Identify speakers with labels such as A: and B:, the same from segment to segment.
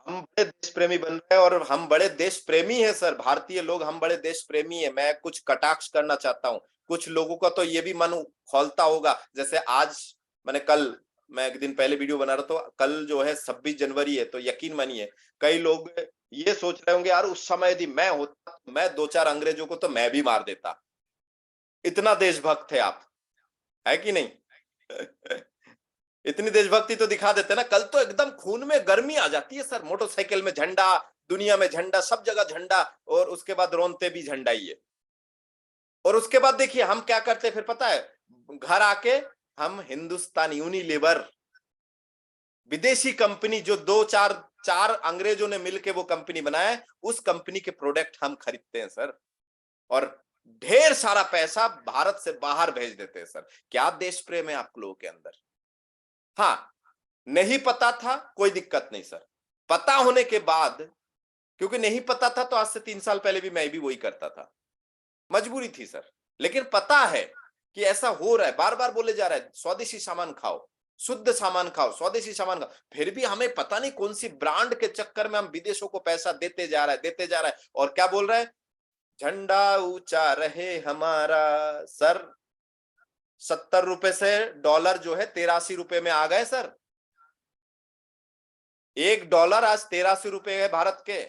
A: हम बड़े देश प्रेमी बन रहे हैं और हम बड़े देश प्रेमी हैं सर। भारतीय लोग हम बड़े देश प्रेमी हैं। मैं कुछ कटाक्ष करना चाहता हूँ। कुछ लोगों का तो ये भी मन खौलता होगा, जैसे आज मैं एक दिन पहले वीडियो बना रहा था, कल जो है 26 जनवरी है, तो यकीन मानिए कई लोग ये सोच रहे होंगे, यार उस समय यदि मैं होता तो मैं दो चार अंग्रेजों को तो मैं भी मार देता। इतना देशभक्त है आप, है कि नहीं? इतनी देशभक्ति तो दिखा देते ना। कल तो एकदम खून में गर्मी आ जाती है सर। मोटरसाइकिल में झंडा, दुनिया में झंडा, सब जगह झंडा, और उसके बाद रोनते भी झंडा ही है। और उसके बाद देखिए हम क्या करते हैं फिर पता है, घर आके हम हिंदुस्तान यूनिलीवर, विदेशी कंपनी जो दो चार चार अंग्रेजों ने मिलकर वो कंपनी बनाया है, उस कंपनी के प्रोडक्ट हम खरीदते हैं सर। और ढेर सारा पैसा भारत से बाहर भेज देते हैं सर। क्या देश प्रेम है आप लोगों के अंदर। हाँ, नहीं पता था कोई दिक्कत नहीं सर। पता होने के बाद, क्योंकि नहीं पता था तो आज से 3 साल पहले भी मैं भी वही करता था, मजबूरी थी सर। लेकिन पता है कि ऐसा हो रहा है, बार बार बोले जा रहा है स्वदेशी सामान खाओ, शुद्ध सामान खाओ, स्वदेशी सामान खाओ, फिर भी हमें पता नहीं कौन सी ब्रांड के चक्कर में हम विदेशों को पैसा देते जा रहा है, देते जा रहा है। और क्या बोल रहा है, झंडा ऊंचा रहे हमारा सर। 70 रुपए से डॉलर जो है 83 रुपए में आ गए सर। $1 आज 83 रुपए है भारत के।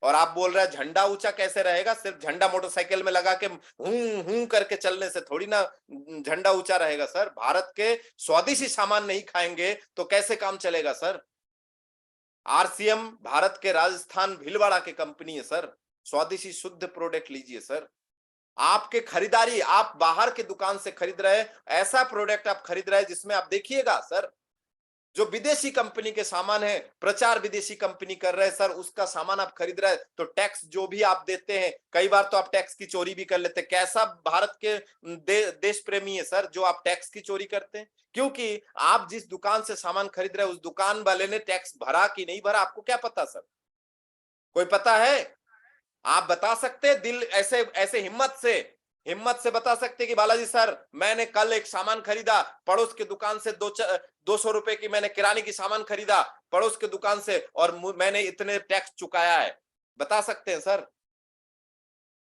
A: और आप बोल रहे हैं झंडा ऊंचा कैसे रहेगा? सिर्फ झंडा मोटरसाइकिल में लगा के हूं हूं करके चलने से थोड़ी ना झंडा ऊंचा रहेगा सर। भारत के स्वदेशी सामान नहीं खाएंगे तो कैसे काम चलेगा सर? आरसीएम भारत के राजस्थान भीलवाड़ा की कंपनी है सर। स्वदेशी शुद्ध प्रोडक्ट लीजिए सर। आपके खरीदारी, आप बाहर की दुकान से खरीद रहे हैं, ऐसा प्रोडक्ट आप खरीद रहे हैं जिसमें आप देखिएगा सर, जो विदेशी कंपनी के सामान है, प्रचार विदेशी कंपनी कर रहे हैं सर, उसका सामान आप खरीद रहे हैं तो टैक्स जो भी आप देते हैं, कई बार तो आप टैक्स की चोरी भी कर लेते हैं। कैसा भारत के देश प्रेमी है सर जो आप टैक्स की चोरी करते हैं? क्योंकि आप जिस दुकान से सामान खरीद रहे हैं उस दुकान वाले ने टैक्स भरा कि नहीं भरा, आपको क्या पता सर? कोई पता है? आप बता सकते हैं दिल ऐसे ऐसे हिम्मत से बता सकते कि बालाजी सर मैंने कल एक सामान खरीदा पड़ोस की दुकान से, 200 रुपए की मैंने किराने की सामान खरीदा पड़ोस की दुकान से और मैंने इतने टैक्स चुकाया है? बता सकते हैं सर?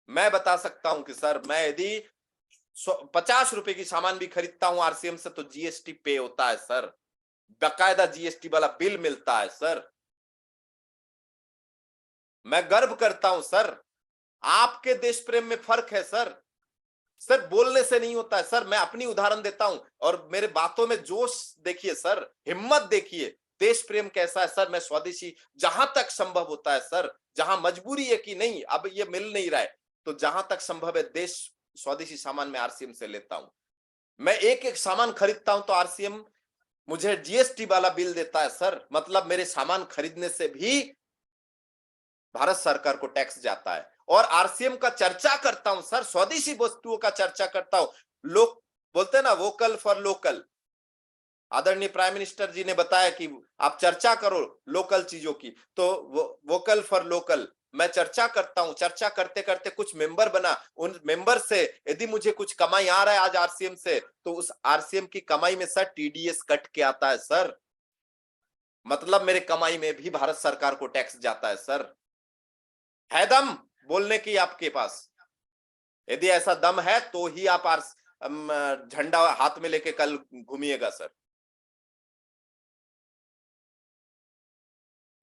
A: मैं बता सकता हूं कि सर मैं यदि 50 रुपए की सामान भी खरीदता हूं आरसीएम से तो जीएसटी पे होता है सर। बाकायदा जीएसटी वाला बिल मिलता है सर। मैं गर्व करता हूं सर। आपके देश प्रेम में फर्क है सर। सर बोलने से नहीं होता है सर। मैं अपनी उदाहरण देता हूं और मेरे बातों में जोश देखिए सर, हिम्मत देखिए। देश प्रेम कैसा है सर? मैं स्वदेशी जहां तक संभव होता है सर, जहां मजबूरी है कि नहीं अब ये मिल नहीं रहा है, तो जहां तक संभव है देश स्वदेशी सामान में आरसीएम से लेता हूं। मैं एक एक सामान खरीदता हूं तो आरसीएम मुझे जीएसटी वाला बिल देता है सर। मतलब मेरे सामान खरीदने से भी भारत सरकार को टैक्स जाता है। और आरसीएम का चर्चा करता हूं सर, स्वदेशी वस्तुओं का चर्चा करता हूं। लोग बोलते हैं ना वोकल फॉर लोकल। आदरणीय प्राइम मिनिस्टर जी ने बताया कि आप चर्चा करो लोकल चीजों की, तो वोकल फॉर लोकल मैं चर्चा करता हूं। चर्चा करते करते कुछ मेंबर बना, उन मेंबर से यदि मुझे कुछ कमाई आ रहा है आज आरसीएम से, तो उस आरसीएम की कमाई में सर टीडीएस कट के आता है सर। मतलब मेरे कमाई में भी भारत सरकार को टैक्स जाता है सर। है दम बोलने की आपके पास? यदि ऐसा दम है तो ही आप झंडा हाथ में लेके कल घूमिएगा सर।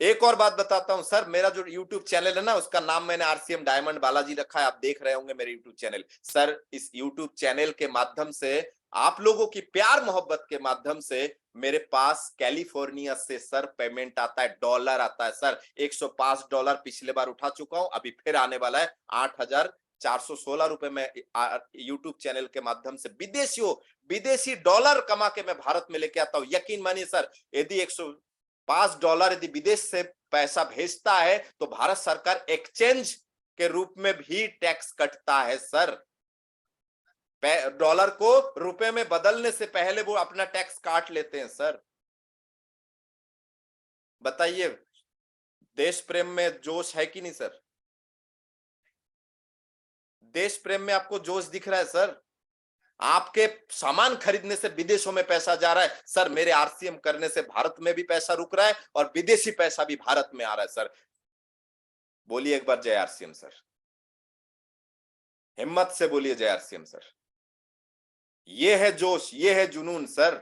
A: एक और बात बताता हूं सर, मेरा जो यूट्यूब चैनल है ना उसका नाम मैंने आरसीएम डायमंड बालाजी रखा है। आप देख रहे होंगे मेरे यूट्यूब चैनल सर। इस यूट्यूब चैनल के माध्यम से, आप लोगों की प्यार मोहब्बत के माध्यम से मेरे पास कैलिफोर्निया से सर पेमेंट आता है, डॉलर आता है सर। $105 पिछले बार उठा चुका हूं, अभी फिर आने वाला है 8,416 रुपए में यूट्यूब चैनल के माध्यम से विदेशी डॉलर कमा के मैं भारत में लेके आता हूं। यकीन मानिए सर, यदि $5 यदि विदेश से पैसा भेजता है तो भारत सरकार एक्सचेंज के रूप में भी टैक्स कटता है सर। डॉलर को रुपए में बदलने से पहले वो अपना टैक्स काट लेते हैं सर। बताइए, देश प्रेम में जोश है कि नहीं सर? देश प्रेम में आपको जोश दिख रहा है सर? आपके सामान खरीदने से विदेशों में पैसा जा रहा है सर, मेरे आरसीएम करने से भारत में भी पैसा रुक रहा है और विदेशी पैसा भी भारत में आ रहा है सर। बोलिए एक बार जय आरसीएम सर, हिम्मत से बोलिए जय आरसीएम सर। ये है जोश, ये है जुनून सर।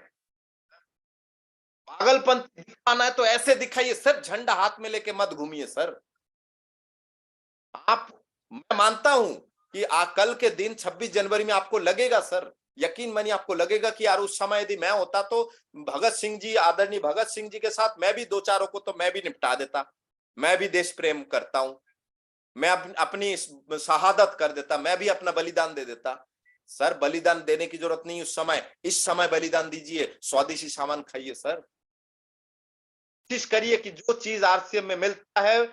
A: पागलपन दिखाना है तो ऐसे दिखाइए, सिर्फ झंडा हाथ में लेके मत घूमिए सर। आप, मैं मानता हूं कि कल के दिन 26 जनवरी में आपको लगेगा सर, यकीन मानिए आपको लगेगा कि यार उस समय यदि मैं होता तो भगत सिंह जी, आदरणीय भगत सिंह जी के साथ मैं भी दो चारों को तो मैं भी निपटा देता, मैं भी देश प्रेम करता हूं, मैं अपनी शहादत कर देता, मैं भी अपना बलिदान दे देता। सर बलिदान देने की जरूरत नहीं उस समय, इस समय बलिदान दीजिए, स्वदेशी सामान खाइए सर। कोशिश करिए कि जो चीज आरसीएम में मिलता है,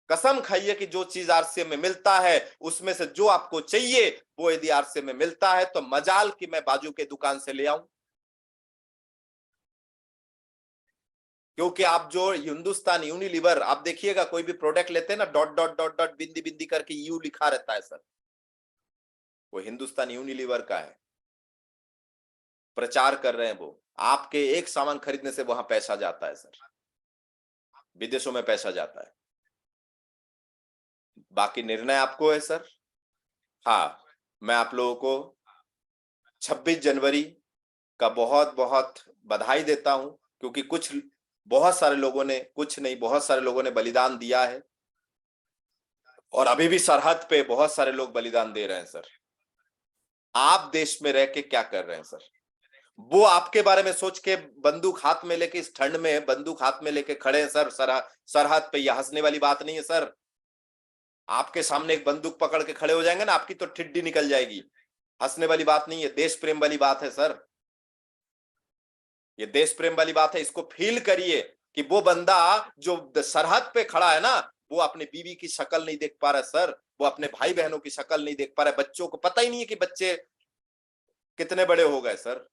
A: कसम खाइए कि जो चीज आरसीएम में मिलता है उसमें से जो आपको चाहिए वो यदि आरसीएम में मिलता है तो मजाल कि मैं बाजू के दुकान से ले आऊं। क्योंकि आप जो हिंदुस्तान यूनिलीवर, आप देखिएगा कोई भी प्रोडक्ट लेते हैं ना, डॉट डॉट डॉट डॉट बिंदी बिंदी करके यू लिखा रहता है सर, वो हिंदुस्तान यूनिलीवर का है, प्रचार कर रहे हैं वो। आपके एक सामान खरीदने से वहां पैसा जाता है सर, विदेशों में पैसा जाता है। बाकी निर्णय आपको है सर। हाँ, मैं आप लोगों को 26 जनवरी का बहुत बहुत बधाई देता हूं, क्योंकि बहुत सारे लोगों ने, कुछ नहीं बहुत सारे लोगों ने बलिदान दिया है और अभी भी सरहद पे बहुत सारे लोग बलिदान दे रहे हैं सर। आप देश में रह के क्या कर रहे हैं सर? वो आपके बारे में सोच के बंदूक हाथ में लेके, इस ठंड में बंदूक हाथ में लेके खड़े हैं सर सरहद पे। यह हंसने वाली बात नहीं है सर। आपके सामने एक बंदूक पकड़ के खड़े हो जाएंगे ना, आपकी तो ठिड्डी निकल जाएगी। हंसने वाली बात नहीं है, देश प्रेम वाली बात है सर। ये देश प्रेम वाली बात है, इसको फील करिए कि वो बंदा जो सरहद पे खड़ा है ना, वो अपने बीवी की शक्ल नहीं देख पा रहा है सर, वो अपने भाई बहनों की शक्ल नहीं देख पा रहा है, बच्चों को पता ही नहीं है कि बच्चे कितने बड़े हो गए सर।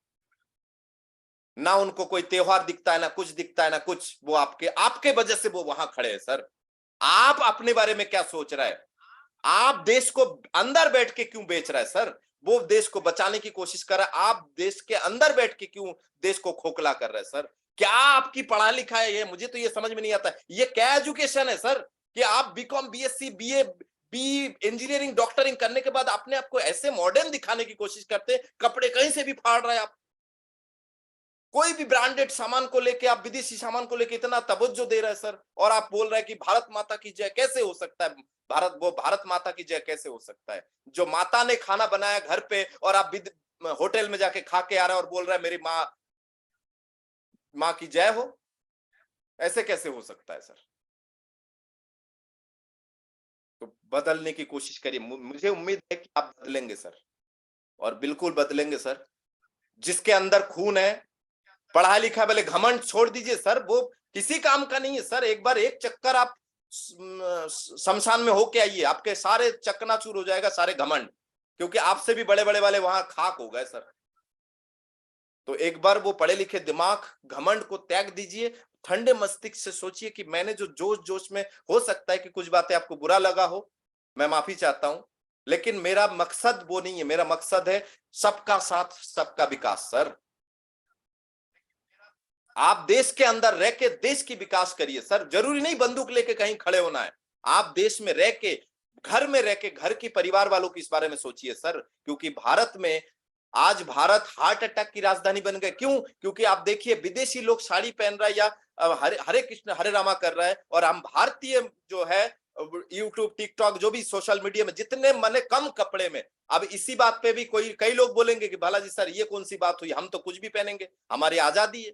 A: ना उनको कोई त्योहार दिखता है, ना कुछ दिखता है, ना कुछ। वो आपके आपके वजह से वो वहां खड़े हैं सर। आप अपने बारे में क्या सोच रहे हैं? आप देश को अंदर बैठ के क्यों बेच रहा है सर? वो देश को बचाने की कोशिश कर रहा है, आप देश के अंदर बैठ के क्यों देश को खोखला कर रहे हैं सर? क्या आपकी पढ़ा लिखा है ये? मुझे तो ये समझ में नहीं आता, ये क्या एजुकेशन है सर कि आप BCom, BSc, BA, B engineering, doctoring करने के बाद अपने आप को ऐसे मॉडर्न दिखाने की कोशिश करते हैं, कपड़े कहीं से भी फाड़ रहे हैं आप। कोई भी ब्रांडेड सामान को लेके, आप विदेशी सामान को लेके इतना तवज्जो दे रहे हैं सर, और आप बोल रहे हैं कि भारत माता की जय। कैसे हो सकता है? भारत माता की जय कैसे हो सकता है? जो माता ने खाना बनाया घर पे और आप होटल में जाके खा के आ रहे हैं और बोल रहे हैं मेरी माँ, माँ की जय हो। ऐसे कैसे हो सकता है सर? तो बदलने की कोशिश करिए, मुझे उम्मीद है कि आप बदलेंगे सर, और बिल्कुल बदलेंगे सर। जिसके अंदर खून है, पढ़ा लिखा, भले घमंड छोड़ दीजिए सर, वो किसी काम का नहीं है सर। एक बार एक चक्कर आप शमशान में होके आइए, आपके सारे चकनाचूर हो जाएगा, सारे घमंड, क्योंकि आपसे भी बड़े बड़े वाले वहां खाक हो गए सर। तो एक बार वो पढ़े लिखे दिमाग, घमंड को त्याग दीजिए, ठंडे मस्तिष्क से सोचिए कि मैंने जो जोश जोश में, हो सकता है कि कुछ बातें आपको बुरा लगा हो, मैं माफी चाहता हूं, लेकिन मेरा मकसद वो नहीं है। मेरा मकसद है सबका साथ, सबका विकास सर। आप देश के अंदर रह के देश की विकास करिए सर, जरूरी नहीं बंदूक लेके कहीं खड़े होना है। आप देश में रह के, घर में रह के, घर की परिवार वालों की इस बारे में सोचिए सर, क्योंकि भारत में आज, भारत हार्ट अटैक की राजधानी बन गए। क्यों? क्योंकि आप देखिए विदेशी लोग साड़ी पहन रहा है या हरे हरे कृष्ण हरे रामा कर रहा है, और हम भारतीय जो है यूट्यूब, टिकटॉक, जो भी सोशल मीडिया में जितने मने कम कपड़े में। अब इसी बात पे भी कई लोग बोलेंगे कि बालाजी सर ये कौन सी बात हुई, हम तो कुछ भी पहनेंगे, हमारी आजादी है।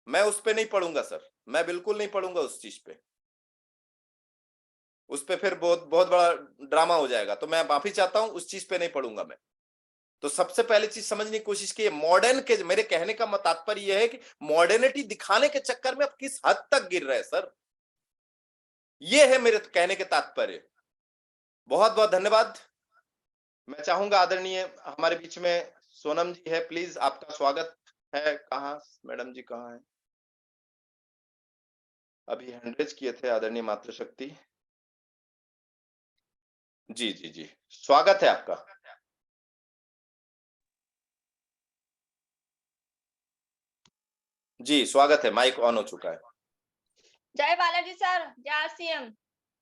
A: मैं उस पे नहीं पढ़ूंगा सर, मैं बिल्कुल नहीं पढ़ूंगा उस चीज पे। उस पे फिर बहुत बहुत बड़ा ड्रामा हो जाएगा, तो मैं माफी चाहता हूं, उस चीज पे नहीं पढ़ूंगा मैं। तो सबसे पहले चीज समझने की कोशिश की, मॉडर्न के, मेरे कहने का तात्पर्य यह है कि मॉडर्निटी दिखाने के चक्कर में आप किस हद तक गिर रहे हैं सर, ये है मेरे कहने के तात्पर्य। बहुत बहुत धन्यवाद। मैं चाहूंगा आदरणीय हमारे बीच में सोनम जी है, प्लीज आपका स्वागत है। कहाँ मैडम जी, कहाँ है? अभी हैंडरेज किए थे आदरणीय मातृशक्ति जी। जी जी, स्वागत है आपका। जी, स्वागत है, माइक ऑन हो चुका है।
B: जय बालाजी सर, जय आरसीएम।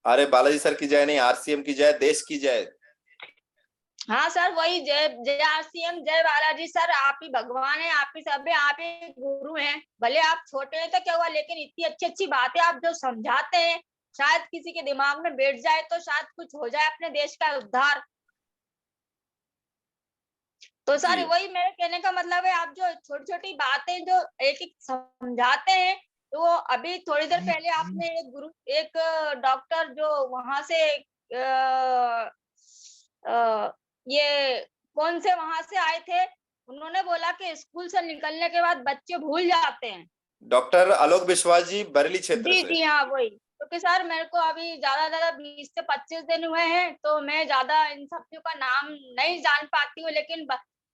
A: अरे बालाजी सर की जय नहीं, आरसीएम की जय, देश की जय।
B: हाँ सर, वही जय जय आरसीएम, जय बालाजी सर। आप ही भगवान है, आप ही सब है, आप ही गुरु हैं। भले आप छोटे हैं तो क्या हुआ, लेकिन इतनी अच्छी अच्छी बातें आप जो समझाते हैं, शायद किसी के दिमाग में बैठ जाए तो शायद कुछ हो जाए अपने देश का उद्धार। तो सर
A: जी,
B: वही मेरे कहने का मतलब है, आप जो छोटी छोटी बातें जो एक एक समझाते हैं, तो वो अभी थोड़ी देर पहले आपने एक डॉक्टर जो वहां से ये कौन से वहां से आए थे, उन्होंने बोला कि स्कूल से निकलने के बाद बच्चे भूल जाते हैं।
A: डॉक्टर आलोक विश्वास जी, बरेली क्षेत्र
B: जी
A: से।
B: जी हाँ, वही। क्योंकि सर मेरे को अभी ज्यादा 20 से 25 दिन हुए हैं, तो मैं ज्यादा इन सब्जियों का नाम नहीं जान पाती हूँ, लेकिन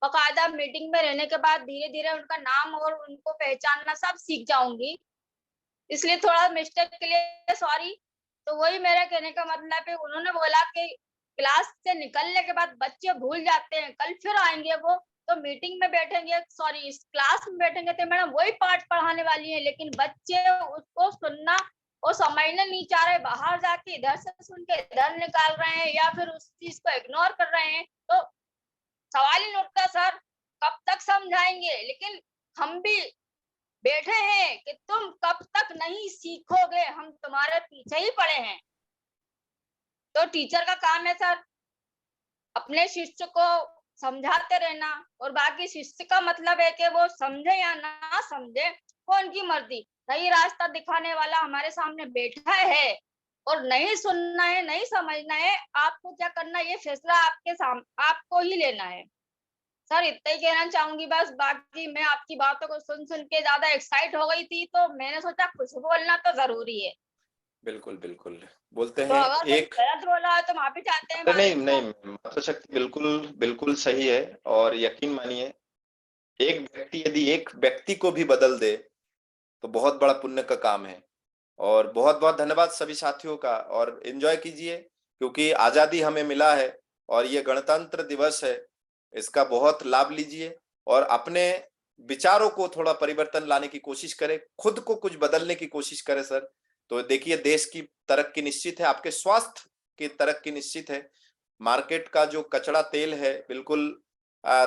B: बकायदा मीटिंग में रहने के बाद धीरे धीरे उनका नाम और उनको पहचानना सब सीख जाऊंगी। इसलिए थोड़ा मिस्टेक के लिए सॉरी। तो वही मेरा कहने का मतलब है, उन्होंने बोला कि क्लास से निकलने के बाद बच्चे भूल जाते हैं, कल फिर आएंगे वो, तो मीटिंग में बैठेंगे, सॉरी इस क्लास में बैठेंगे तो मैडम वही पाठ पढ़ाने वाली है, लेकिन बच्चे उसको सुनना और समझना नहीं चाह रहे, बाहर जाके इधर से सुन के इधर निकाल रहे हैं या फिर उस चीज को इग्नोर कर रहे हैं। तो सवाल ही नहीं उठता सर, कब तक समझाएंगे। लेकिन हम भी बैठे हैं कि तुम कब तक नहीं सीखोगे, हम तुम्हारे पीछे ही पड़े हैं। तो टीचर का काम है सर अपने शिष्य को समझाते रहना, और बाकी शिष्य का मतलब है कि वो समझे या ना समझे, वो उनकी मर्जी। सही रास्ता दिखाने वाला हमारे सामने बैठा है, और नहीं सुनना है, नहीं समझना है, आपको क्या करना है ये फैसला आपके सामने आपको ही लेना है। सर इतना ही कहना चाहूंगी बस। बाकी मैं आपकी बातों को सुन सुन के ज्यादा एक्साइट हो गई थी, तो मैंने सोचा कुछ बोलना तो जरूरी है।
A: बिल्कुल, बिल्कुल। बोलते
B: तो
A: हैं
B: अगर कुछ
A: एक।
B: गलत बोला है तो माफी चाहते हैं
A: अरे नहीं,
B: बालाजी
A: नहीं,
B: सर।
A: मातृशक्ति बिल्कुल, बिल्कुल सही है। और यकीन मानिए, एक व्यक्ति यदि एक व्यक्ति को भी बदल दे, तो बहुत बड़ा पुण्य का काम है। और बहुत-बहुत धन्यवाद सभी साथियों का, और एन्जॉय कीजिए, क्योंकि आज़ादी हमें मिला है और ये गणतंत्र दिवस है। इसका बहुत लाभ लीजिए और अपने विचारों को थोड़ा परिवर्तन लाने की कोशिश करें, खुद को कुछ बदलने की कोशिश करें सर। तो देखिए, देश की तरक्की निश्चित है, आपके स्वास्थ्य की तरक्की निश्चित है। मार्केट का जो कचरा तेल है, बिल्कुल अ,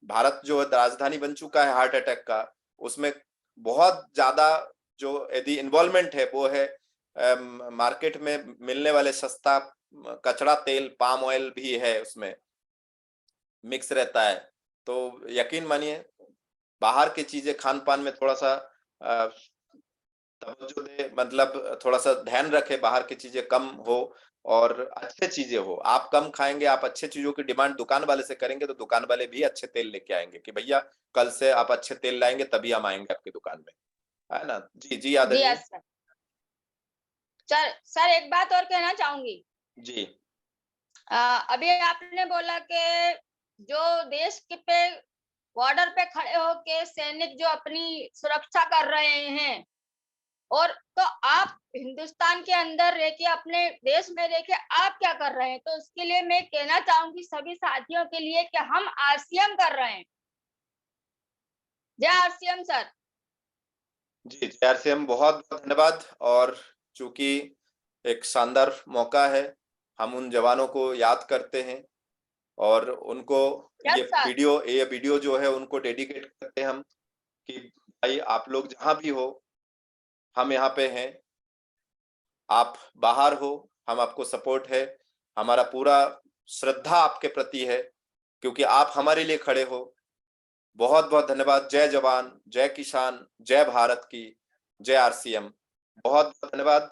A: भारत जो राजधानी बन चुका है हार्ट अटैक का, उसमें बहुत ज़्यादा जो यदि इन्वॉल्वमेंट है वो है मार्केट में मिलने वाले सस्ता कचरा तेल, पाम ऑयल भी है उसमें मिक्स रहता है। तो यकीन मानिए, बाहर की चीज़ें खान-पान में थोड़ा-सा अ, तवज्जो दें, मतलब थोड़ा-सा ध्यान रखें, बाहर की चीज़ें कम हो और अच्छे चीज़ें हो। आप कम खाएँगे, आप अच्छे चीज़ों की डिमांड दुकान वाले से करेंगे, तो दुकान वाले भी अच्छे तेल लेके आएँगे कि भैया कल से आप अच्छे तेल लाएँगे तभी हम आएँगे आपकी दुकान में। है ना? जी, जी
B: जी
A: Yadav ji.
B: Sir. Sir sir एक बात और कहना चाहूंगी।
A: जी,
B: अभी आपने बोला कि जो देश के पे बॉर्डर पे खड़े होके सैनिक जो अपनी सुरक्षा कर रहे हैं, और तो आप हिंदुस्तान के अंदर रह के अपने देश में रह के आप क्या कर रहे हैं, तो उसके लिए मैं कहना चाहूंगी सभी साथियों के लिए कि हम आरसीएम कर रहे हैं। जय आरसीएम सर।
A: जी, प्यार से हम बहुत-बहुत धन्यवाद। और चूँकि एक शानदार मौका है, हम उन जवानों को याद करते हैं और उनको
B: यस सर।
A: ये वीडियो जो है उनको डेडिकेट करते हैं हम कि भाई आप लोग जहाँ भी हो, हम यहाँ पे हैं। आप बाहर हो, हम आपको सपोर्ट है। हमारा पूरा श्रद्धा आपके प्रति है, क्योंकि आप हमारे लिए खड़े हो। बहुत-बहुत धन्यवाद। जय जवान, जय किसान, जय भारत की, जय आरसीएम। बहुत-बहुत धन्यवाद।